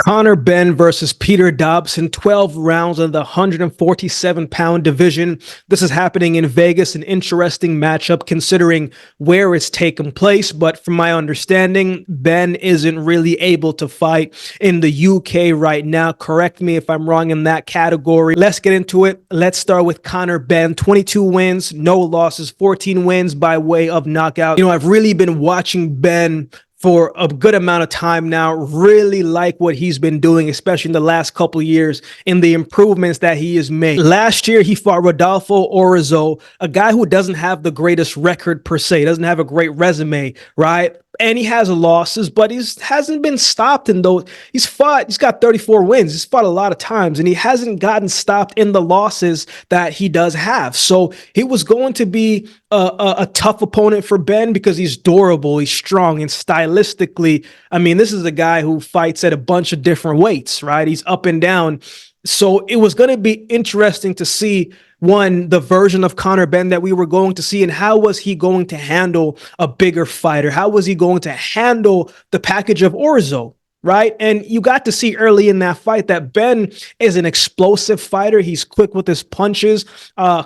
Conor Benn versus Peter Dobson, 12 rounds in the 147-pound division. This is happening in Vegas, an interesting matchup considering where it's taken place. But from my understanding, Benn isn't really able to fight in the UK right now. Correct me if I'm wrong in that category. Let's get into it. Let's start with Conor Benn, 22 wins, no losses, 14 wins by way of knockout. I've really been watching Benn for a good amount of time now. Really like what he's been doing, especially in the last couple of years, in the improvements that he has made. Last year, he fought Rodolfo Orozco, a guy who doesn't have the greatest record per se, doesn't have a great resume, right? And he has losses, but he hasn't been stopped in those. He's got 34 wins. He's fought a lot of times, and he hasn't gotten stopped in the losses that he does have. So he was going to be a tough opponent for Benn because he's durable, he's strong, and stylistically, I mean, this is a guy who fights at a bunch of different weights, right? He's up and down. So it was going to be interesting to see, one, the version of Conor Benn that we were going to see, and how was he going to handle a bigger fighter? How was he going to handle the package of Orozco, right? And you got to see early in that fight that Benn is an explosive fighter. He's quick with his punches,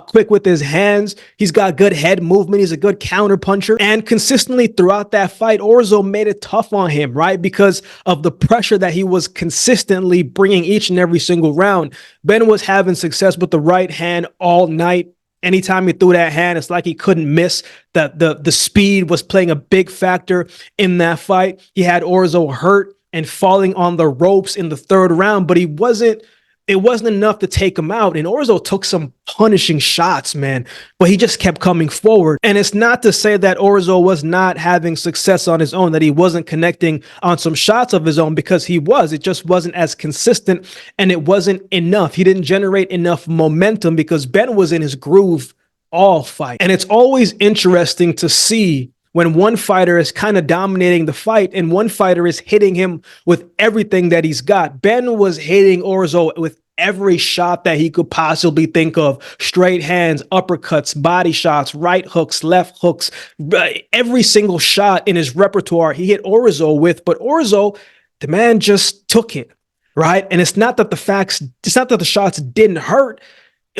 quick with his hands. He's got good head movement. He's a good counter puncher. And consistently throughout that fight, Orozco made it tough on him, right? Because of the pressure that he was consistently bringing each and every single round. Benn was having success with the right hand all night. Anytime he threw that hand, it's like he couldn't miss. The speed was playing a big factor in that fight. He had Orozco hurt and falling on the ropes in the third round, but it wasn't enough to take him out. And Orozco took some punishing shots, man, but he just kept coming forward. And it's not to say that Orozco was not having success on his own, that he wasn't connecting on some shots of his own, because he was. It just wasn't as consistent, and it wasn't enough. He didn't generate enough momentum because Benn was in his groove all fight. And it's always interesting to see when one fighter is kind of dominating the fight and one fighter is hitting him with everything that he's got. Benn was hitting Orozco with every shot that he could possibly think of. Straight hands, uppercuts, body shots, right hooks, left hooks. Every single shot in his repertoire he hit Orozco with, but Orozco, the man just took it, right? And it's not that the shots didn't hurt.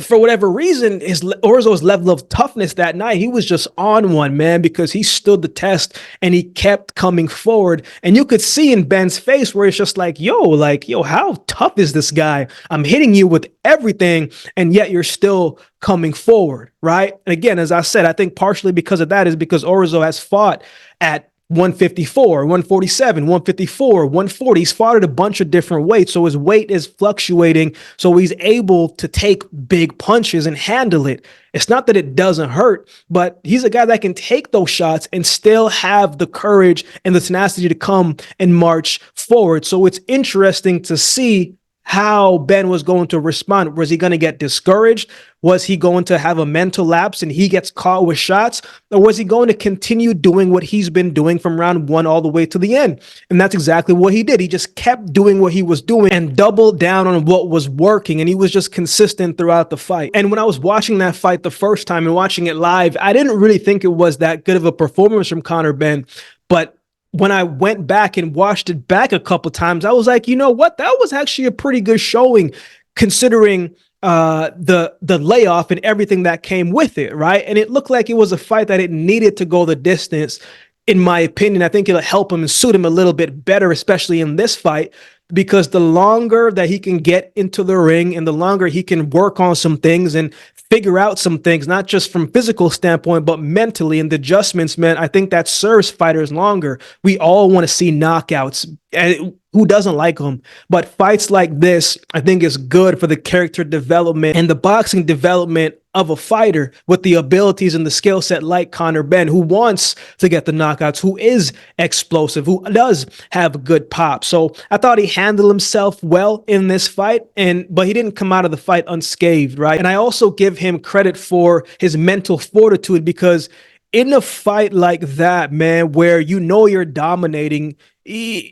For whatever reason, Orozco's level of toughness that night, he was just on one, man, because he stood the test and he kept coming forward. And you could see in Benn's face where it's just like, yo, how tough is this guy? I'm hitting you with everything, and yet you're still coming forward, right? And again, as I said, I think partially because of that is because Orozco has fought at 154, 147, 154, 140. He's fought at a bunch of different weights, so his weight is fluctuating, so he's able to take big punches and handle it. It's not that it doesn't hurt, but he's a guy that can take those shots and still have the courage and the tenacity to come and march forward. So it's interesting to see how Benn was going to respond. Was he going to get discouraged? Was he going to have a mental lapse and he gets caught with shots? Or was he going to continue doing what he's been doing from round one all the way to the end? And that's exactly what he did. He just kept doing what he was doing and doubled down on what was working. And he was just consistent throughout the fight. And when I was watching that fight the first time and watching it live, I didn't really think it was that good of a performance from Conor Benn. But when I went back and watched it back a couple times, I was like, you know what? That was actually a pretty good showing considering the layoff and everything that came with it, right? And it looked like it was a fight that it needed to go the distance, in my opinion. I think it'll help him and suit him a little bit better, especially in this fight, because the longer that he can get into the ring and the longer he can work on some things and figure out some things, not just from physical standpoint, but mentally and the adjustments, man, I think that serves fighters longer. We all want to see knockouts. And who doesn't like them? But fights like this, I think, is good for the character development and the boxing development of a fighter with the abilities and the skill set like Conor Benn, who wants to get the knockouts, who is explosive, who does have a good pop. So I thought he handled himself well in this fight, but he didn't come out of the fight unscathed, right? And I also give him credit for his mental fortitude, because in a fight like that, man, where you're dominating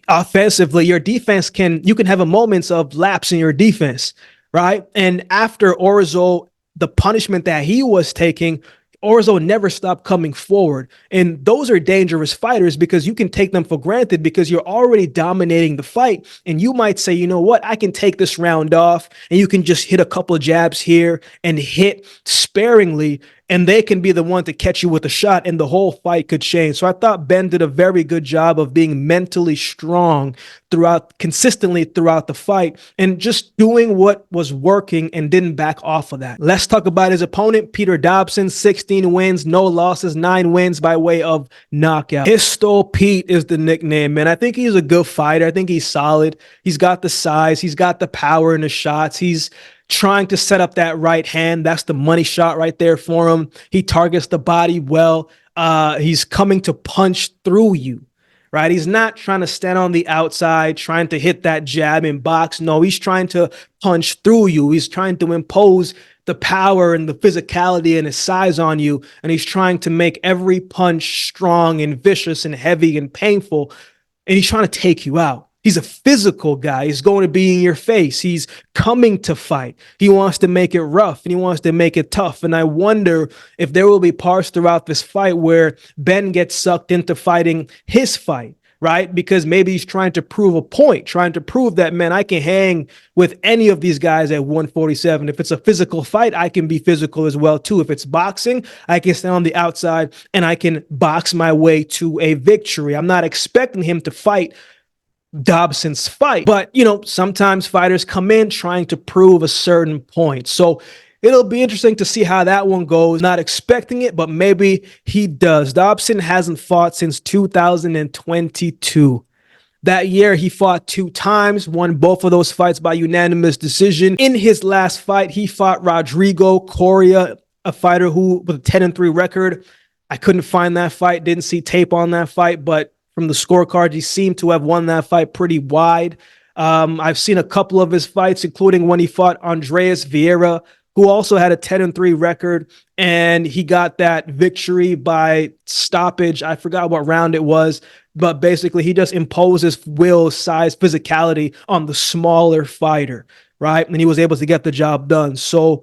offensively, your defense you can have a moments of lapse in your defense, right? And after Orozco, the punishment that he was taking, Orzo never stopped coming forward. And those are dangerous fighters because you can take them for granted because you're already dominating the fight. And you might say, you know what, I can take this round off, and you can just hit a couple of jabs here and hit sparingly, and they can be the one to catch you with a shot, and the whole fight could change. So I thought Benn did a very good job of being mentally strong consistently throughout the fight, and just doing what was working and didn't back off of that. Let's talk about his opponent, Peter Dobson. 16 wins, no losses, 9 wins by way of knockout. Pistol Pete is the nickname, man. I think he's a good fighter. I think he's solid. He's got the size. He's got the power in the shots. He's trying to set up that right hand. That's the money shot right there for him. He targets the body well. He's coming to punch through you, right? He's not trying to stand on the outside, trying to hit that jab and box. No, he's trying to punch through you. He's trying to impose the power and the physicality and his size on you. And he's trying to make every punch strong and vicious and heavy and painful. And he's trying to take you out. He's a physical guy. He's going to be in your face. He's coming to fight. He wants to make it rough and he wants to make it tough. And I wonder if there will be parts throughout this fight where Benn gets sucked into fighting his fight, right? Because maybe he's trying to prove a point, trying to prove that, man, I can hang with any of these guys at 147. If it's a physical fight, I can be physical as well, too. If it's boxing, I can stand on the outside and I can box my way to a victory. I'm not expecting him to fight Dobson's fight, but sometimes fighters come in trying to prove a certain point. So it'll be interesting to see how that one goes. Not expecting it, but maybe he does. Dobson hasn't fought since 2022. That year, he fought 2 times, won both of those fights by unanimous decision. In his last fight, he fought Rodrigo Coria, a fighter who with a 10-3 record. I couldn't find that fight, didn't see tape on that fight, but from the scorecards, he seemed to have won that fight pretty wide. I've seen a couple of his fights, including when he fought Andreas Vieira, who also had a 10-3 record, and he got that victory by stoppage. I forgot what round it was, but basically he just imposes will, size, physicality on the smaller fighter, right? And he was able to get the job done. So,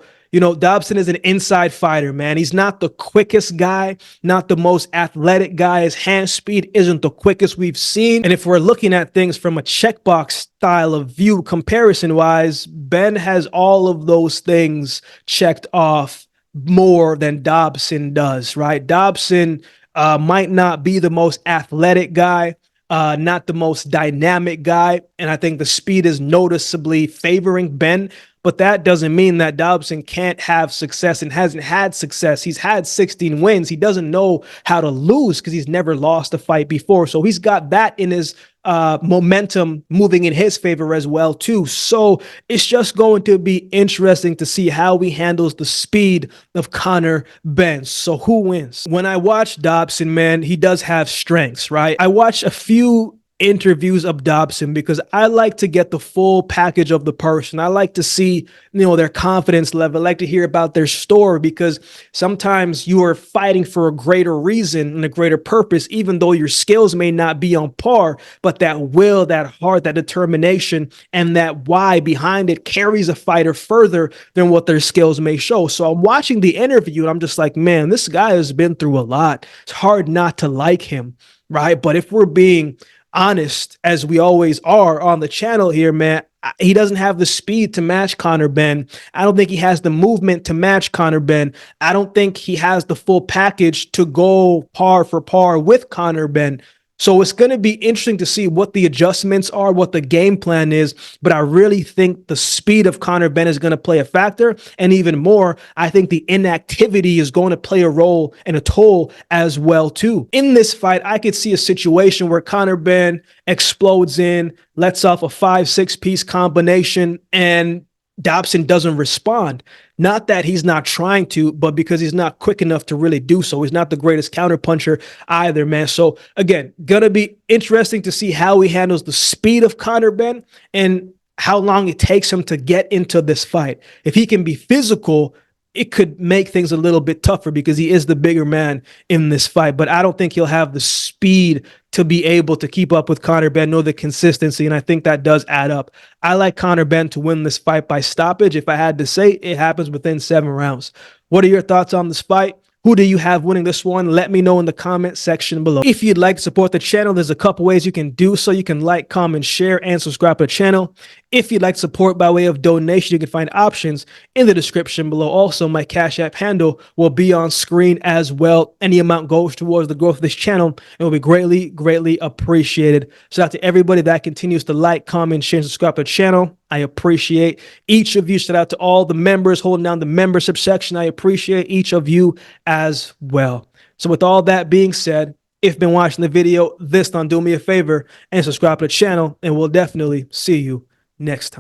Dobson is an inside fighter, man. He's not the quickest guy, not the most athletic guy. His hand speed isn't the quickest we've seen. And if we're looking at things from a checkbox style of view comparison-wise, Benn has all of those things checked off more than Dobson does, right? Dobson might not be the most athletic guy, not the most dynamic guy, and I think the speed is noticeably favoring Benn. But that doesn't mean that Dobson can't have success and hasn't had success. He's had 16 wins. He doesn't know how to lose because he's never lost a fight before. So he's got that in his momentum moving in his favor as well, too. So it's just going to be interesting to see how he handles the speed of Conor Benn. So who wins? When I watch Dobson, man, he does have strengths, right? I watch a few interviews of Dobson because I like to get the full package of the person. I like to see, their confidence level. I like to hear about their story because sometimes you are fighting for a greater reason and a greater purpose, even though your skills may not be on par, but that will, that heart, that determination, and that why behind it carries a fighter further than what their skills may show. So I'm watching the interview and I'm just like, man, this guy has been through a lot. It's hard not to like him, right? But if we're being honest, as we always are on the channel here, man, he doesn't have the speed to match Conor Benn. I don't think he has the movement to match Conor Benn. I don't think he has the full package to go par for par with Conor Benn. So it's going to be interesting to see what the adjustments are, what the game plan is. But I really think the speed of Conor Benn is going to play a factor. And even more, I think the inactivity is going to play a role and a toll as well, too. In this fight, I could see a situation where Conor Benn explodes in, lets off a 5-6 piece combination, and Dobson doesn't respond. Not that he's not trying to, but because he's not quick enough to really do so. He's not the greatest counterpuncher either, man. So again, gonna be interesting to see how he handles the speed of Conor Benn and how long it takes him to get into this fight. If he can be physical, it could make things a little bit tougher because he is the bigger man in this fight. But I don't think he'll have the speed to be able to keep up with Conor Benn, nor the consistency, and I think that does add up. I like Conor Benn to win this fight by stoppage. If I had to say, it happens within 7 rounds. What are your thoughts on this fight? Who do you have winning this one? Let me know in the comment section below. If you'd like to support the channel, there's a couple ways you can do so. You can like, comment, share, and subscribe to the channel. If you'd like to support by way of donation, you can find options in the description below. Also, my Cash App handle will be on screen as well. Any amount goes towards the growth of this channel and will be greatly, greatly appreciated. Shout out to everybody that continues to like, comment, share, and subscribe to the channel. I appreciate each of you. Shout out to all the members holding down the membership section. I appreciate each of you as well. So with all that being said, if you've been watching the video, this time do me a favor and subscribe to the channel, and we'll definitely see you next time.